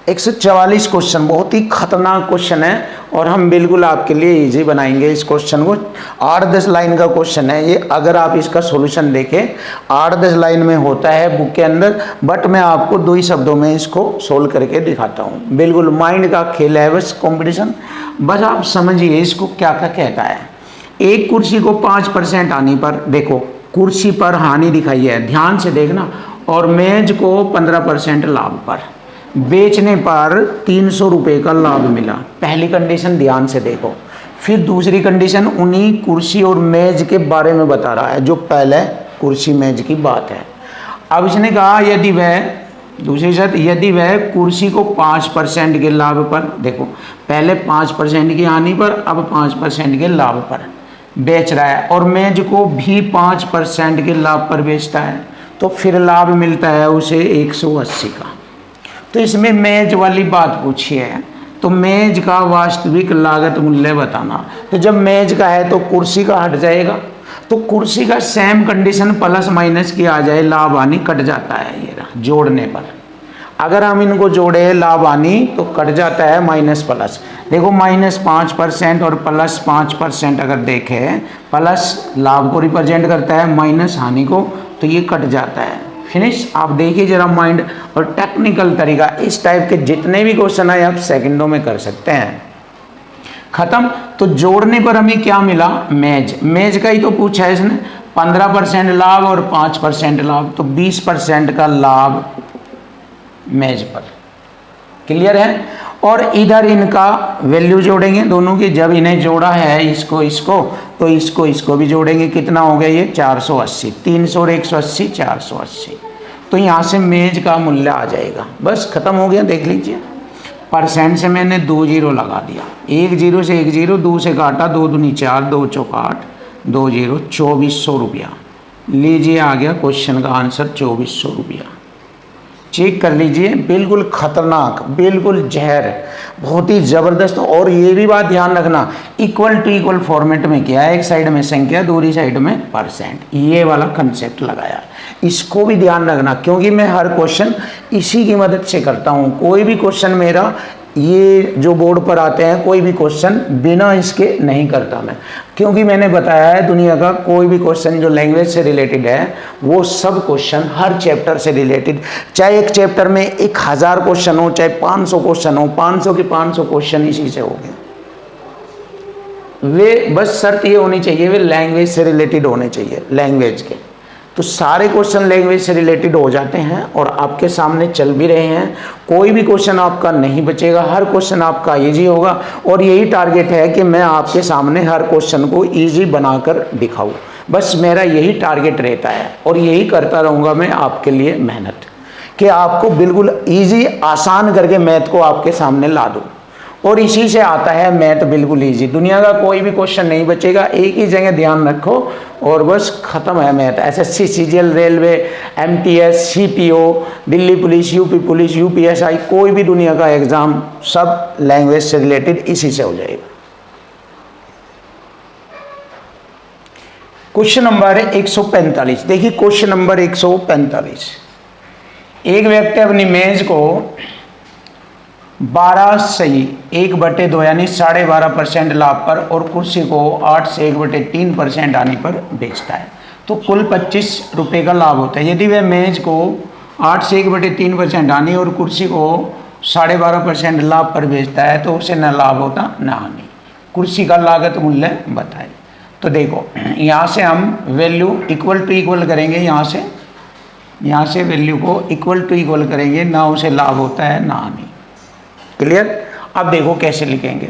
144 क्वेश्चन बहुत ही खतरनाक क्वेश्चन है और हम बिल्कुल आपके लिए इजी बनाएंगे इस क्वेश्चन को। 8-10 लाइन का क्वेश्चन है ये, अगर आप इसका सॉल्यूशन देखें 8-10 लाइन में होता है बुक के अंदर, बट मैं आपको 2 ही शब्दों में इसको सोल्व करके दिखाता हूँ। बिल्कुल माइंड का खेल है, बस कंपटीशन, बस आप समझिए इसको क्या क्या कहता है। एक कुर्सी को 5% आने पर, देखो कुर्सी पर हानि दिखाई है, ध्यान से देखना, और मेज को 15% लाभ पर, बेचने पर 300 रुपये का लाभ मिला। पहली कंडीशन ध्यान से देखो। फिर दूसरी कंडीशन उन्हीं कुर्सी और मेज के बारे में बता रहा है जो पहले कुर्सी मेज की बात है। अब इसने कहा यदि वह, दूसरी शर्त, यदि वह कुर्सी को 5% के लाभ पर, देखो पहले 5% की हानि पर, अब 5% के लाभ पर बेच रहा है, और मेज को भी 5% के लाभ पर बेचता है, तो फिर लाभ मिलता है उसे 180 का। तो इसमें मेज वाली बात पूछी है, तो मेज का वास्तविक लागत मूल्य बताना। तो जब मेज का है तो कुर्सी का हट जाएगा, तो कुर्सी का सेम कंडीशन प्लस माइनस की आ जाए, लाभ हानि कट जाता है ये रहा, जोड़ने पर। अगर हम इनको जोड़े लाभ हानि तो कट जाता है माइनस प्लस। देखो -5% और +5% अगर देखें, प्लस लाभ को रिप्रेजेंट करता है, माइनस हानि को, तो ये कट जाता है। फिनिश। आप देखिए जरा माइंड और टेक्निकल तरीका, इस टाइप के जितने भी क्वेश्चन आए आप सेकंडों में कर सकते हैं। खत्म। तो जोड़ने पर हमें क्या मिला, मेज, मेज का ही तो पूछा है इसने, 15% लाभ और 5% लाभ, तो 20% का लाभ मेज पर। क्लियर है। और इधर इनका वैल्यू जोड़ेंगे दोनों की, जब इन्हें जोड़ा है इसको इसको, तो इसको इसको भी जोड़ेंगे, कितना हो गया ये 480, 300 और 180 480। तो यहाँ से मेज का मूल्य आ जाएगा, बस खत्म हो गया। देख लीजिए, परसेंट से मैंने 2 जीरो लगा दिया, 1 जीरो से 1 जीरो, 2 से काटा, 2 दूनी 4, 2 चौका 8, 2 जीरो, 2400 रुपया। लीजिए आ गया क्वेश्चन का आंसर 2400 रुपया। चेक कर लीजिए, बिल्कुल खतरनाक, बिल्कुल जहर, बहुत ही ज़बरदस्त। और ये भी बात ध्यान रखना, इक्वल टू इक्वल फॉर्मेट में किया है, एक साइड में संख्या, दूसरी साइड में परसेंट, ये वाला कंसेप्ट लगाया। इसको भी ध्यान रखना, क्योंकि मैं हर क्वेश्चन इसी की मदद से करता हूँ। कोई भी क्वेश्चन मेरा, ये जो बोर्ड पर आते हैं, कोई भी क्वेश्चन बिना इसके नहीं करता मैं, क्योंकि मैंने बताया है दुनिया का कोई भी क्वेश्चन जो लैंग्वेज से रिलेटेड है, वो सब क्वेश्चन हर चैप्टर से रिलेटेड, चाहे एक चैप्टर में 1000 क्वेश्चन हो, चाहे 500 क्वेश्चन हो, 500 के 500 क्वेश्चन इसी से हो गए। वे बस शर्त ये होनी चाहिए, वे लैंग्वेज से रिलेटेड होने चाहिए, लैंग्वेज के। तो सारे क्वेश्चन लैंग्वेज से रिलेटेड हो जाते हैं और आपके सामने चल भी रहे हैं। कोई भी क्वेश्चन आपका नहीं बचेगा, हर क्वेश्चन आपका इजी होगा। और यही टारगेट है कि मैं आपके सामने हर क्वेश्चन को इजी बनाकर दिखाऊं, बस मेरा यही टारगेट रहता है और यही करता रहूँगा मैं आपके लिए मेहनत, कि आपको बिल्कुल ईजी आसान करके मैथ को आपके सामने ला दूँ। और इसी से आता है मैथ बिल्कुल इजी, दुनिया का कोई भी क्वेश्चन नहीं बचेगा, एक ही जगह ध्यान रखो और बस खत्म है math. SSC, CGL, railway, MTS, CPO, Delhi police, UP police, UPSI, कोई भी दुनिया का एग्जाम सब लैंग्वेज से रिलेटेड इसी से हो जाएगा। Question number 145। देखिए क्वेश्चन नंबर 145, एक व्यक्ति अपनी मेज को 12 सही 1/2 यानी 12.5% लाभ पर और कुर्सी को 8 से 1/3% आने पर बेचता है, तो कुल 25 रुपये का लाभ होता है। यदि वह मेज को 8 से 1/3% आनी और कुर्सी को 12.5% लाभ पर बेचता है, तो उसे न लाभ होता न हानि। कुर्सी का लागत मूल्य बताए। तो देखो यहाँ से हम वैल्यू इक्वल टू इक्वल करेंगे, यहाँ से वैल्यू को इक्वल टू इक्वल करेंगे, ना उसे लाभ होता है ना हानि। क्लियर। अब देखो कैसे लिखेंगे,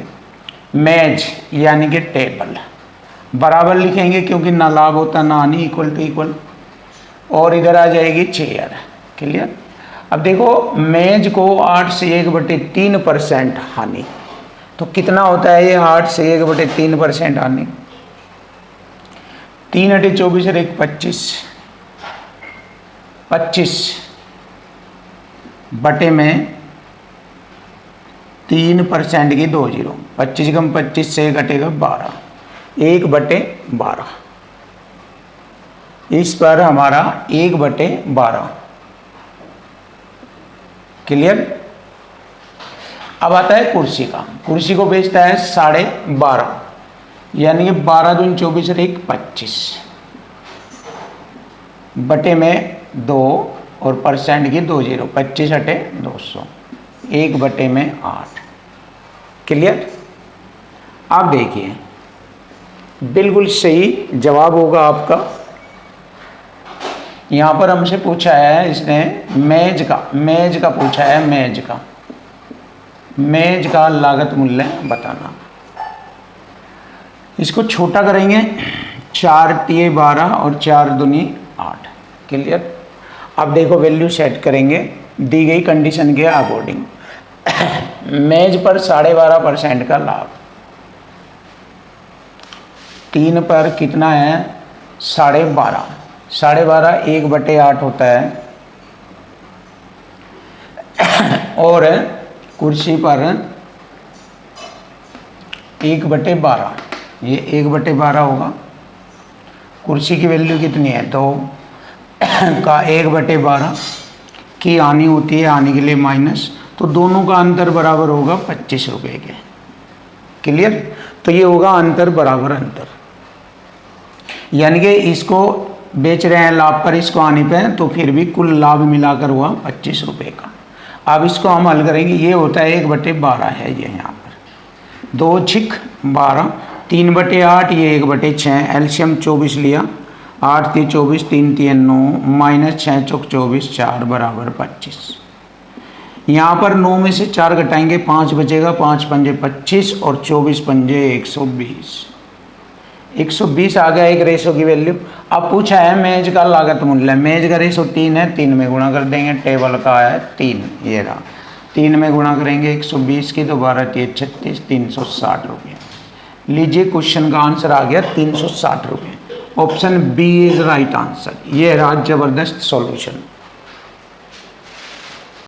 मेज यानी कि टेबल बराबर लिखेंगे क्योंकि ना लाभ होता ना हानि, इक्वल टू इक्वल, और इधर आ जाएगी चेयर। क्लियर। अब देखो मेज को 8 से 1/3% हानि, तो कितना होता है ये 8 से 1/3% आने, 3/24 और 1 25, 25 बटे में 3% की 2 जीरो, 25 कम 25 से घटेगा 12, 1/12। इस पर हमारा 1/12 क्लियर। अब आता है कुर्सी का, कुर्सी को बेचता है 12.5, यानी कि 12 दूनी 24 और 1 25 बटे में 2 और परसेंट की 2 जीरो, 25 अटे 200, 1/8 क्लियर। आप देखिए बिल्कुल सही जवाब होगा आपका। यहाँ पर हमसे पूछा है इसने मेज का पूछा है, मेज का लागत मूल्य बताना। इसको छोटा करेंगे, 4 तिये 12 और 4 दूनी 8 क्लियर। अब देखो वैल्यू सेट करेंगे दी गई कंडीशन के अकॉर्डिंग। मेज पर 12.5% का लाभ, 3 पर कितना है 12.5, 12.5 1/8 होता है, और कुर्सी पर 1/12, ये 1/12 होगा। कुर्सी की वैल्यू कितनी है 2 का 1/12 की आनी होती है, आने के लिए माइनस, तो दोनों का अंतर बराबर होगा 25 रुपये के क्लियर। तो ये होगा अंतर बराबर अंतर, यानी कि इसको बेच रहे हैं लाभ पर, इसको आने पे, तो फिर भी कुल लाभ मिलाकर हुआ 25 रुपये का। अब इसको हम हल करेंगे, ये होता है 1/12 है ये यहाँ पर, 2 छिक 12, 3/8 ये 1/6, एलसीएम 24 लिया, 8 × 24, 3 × 9 माइनस 6 × 24 4 बराबर 25। यहाँ पर 9 में से 4 घटाएंगे 5 बचेगा, 5 पंजे 25 और 24 पंजे 120, 120 आ गया एक रेशो की वैल्यू। अब पूछा है मेज का लागत मूल्य, मेज का रेशो 3 है, 3 में गुणा कर देंगे, टेबल का है 3, ये रहा, 3 में गुणा करेंगे 120 की, तो 12 × 36 360 रुपये। लीजिए क्वेश्चन का आंसर आ गया 360 रुपये। Option B is right answer. ये रहा जबरदस्त सॉल्यूशन।